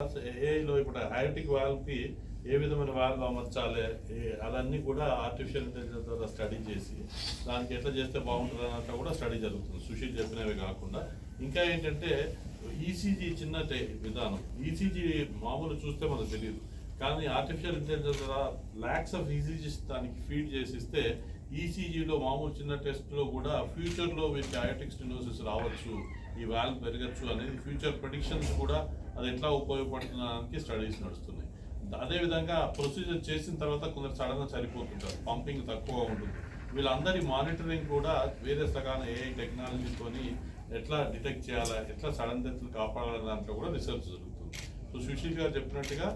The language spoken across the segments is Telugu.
ఏఐలో ఇప్పుడు హైటిక్ వాల్వ్కి ఏ విధమైన వాల్వ్ అమర్చాలి అవన్నీ కూడా ఆర్టిఫిషియల్ ఇంటెలిజెన్స్ ద్వారా స్టడీ చేసి దానికి ఎట్లా చేస్తే బాగుంటుంది అన్నట్టు కూడా స్టడీ జరుగుతుంది. సుశీల్ చెప్పినవి కాకుండా ఇంకా ఏంటంటే ఈసీజీ చిన్న విధానం. ఈసీజీ మామూలు చూస్తే మనకు తెలియదు, కానీ ఆర్టిఫిషియల్ ఇంటెలిజెన్స్ ద్వారా ల్యాక్స్ ఆఫ్ ఈసీజీస్ దానికి ఫీడ్ చేసిస్తే ఈసీజీలో మామూలు చిన్న టెస్ట్లో కూడా ఫ్యూచర్లో వీరికి అయోటిక్ స్టెనోసిస్ రావచ్చు, ఈ వాల్వ్ పెరగచ్చు అనేది ఫ్యూచర్ ప్రెడిక్షన్స్ కూడా అది ఎట్లా ఉపయోగపడుతుందానికి స్టడీస్ నడుస్తున్నాయి. అదేవిధంగా ప్రొసీజర్ చేసిన తర్వాత కొందరు సడన్గా చనిపోతుంటారు, పంపింగ్ తక్కువ ఉంటుంది. వీళ్ళందరి మానిటరింగ్ కూడా వేరే రకాల ఏఐ టెక్నాలజీతోని ఎట్లా డిటెక్ట్ చేయాలా, ఎట్లా సడన్ డెత్లు కాపాడాలనే దాంట్లో కూడా రీసెర్చ్ జరుగుతుంది. సో సుశీల్ గారు చెప్పినట్టుగా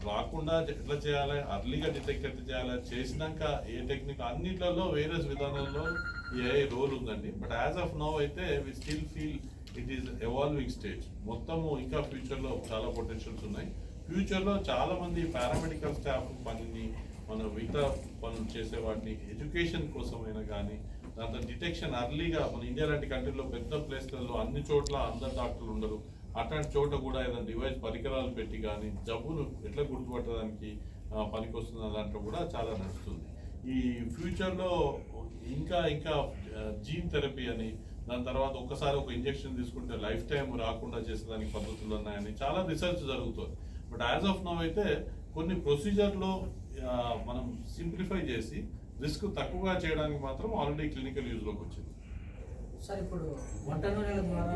రాకుండా ఎట్లా చేయాలి, అర్లీగా డిటెక్ట్ ఎట్లా చేయాలి, చేసినాక ఏ టెక్నిక్ అన్నిట్లలో వేరే విధానంలో ఏఐ రోల్ ఉందండి. బట్ యాజ్ ఆఫ్ నౌ అయితే we still feel it is evolving stage. మొత్తము ఇంకా ఫ్యూచర్లో చాలా పొటెన్షియల్స్ ఉన్నాయి. ఫ్యూచర్లో చాలా మంది పారామెడికల్ స్టాఫ్ పనిని, మన మిగతా పనులు చేసే వాటిని ఎడ్యుకేషన్ కోసమైనా కానీ దాంతో డిటెక్షన్ అర్లీగా, మన ఇండియా లాంటి కంట్రీలో పెద్ద ప్లేస్లలో అన్ని చోట్ల అందరు డాక్టర్లు ఉండరు, అట్లాంటి చోట కూడా ఏదైనా డివైస్ పరికరాలు పెట్టి కానీ జబ్బును ఎట్లా గుర్తుపట్టడానికి పనికొస్తుంది దాంట్లో కూడా చాలా నడుస్తుంది. ఈ ఫ్యూచర్లో ఇంకా ఇంకా జీన్ థెరపీ అని, దాని తర్వాత ఒక్కసారి ఒక ఇంజెక్షన్ తీసుకుంటే లైఫ్ టైం రాకుండా చేసేదానికి పద్ధతులు ఉన్నాయని చాలా రీసెర్చ్ జరుగుతుంది. బట్ యాజ్ ఆఫ్ నౌ అయితే కొన్ని ప్రొసీజర్లో మనం సింప్లిఫై చేసి రిస్క్ తక్కువగా చేయడానికి మాత్రం ఆల్రెడీ క్లినికల్ యూజ్లోకి వచ్చింది. సార్ ఇప్పుడు వంట నూనెల ద్వారా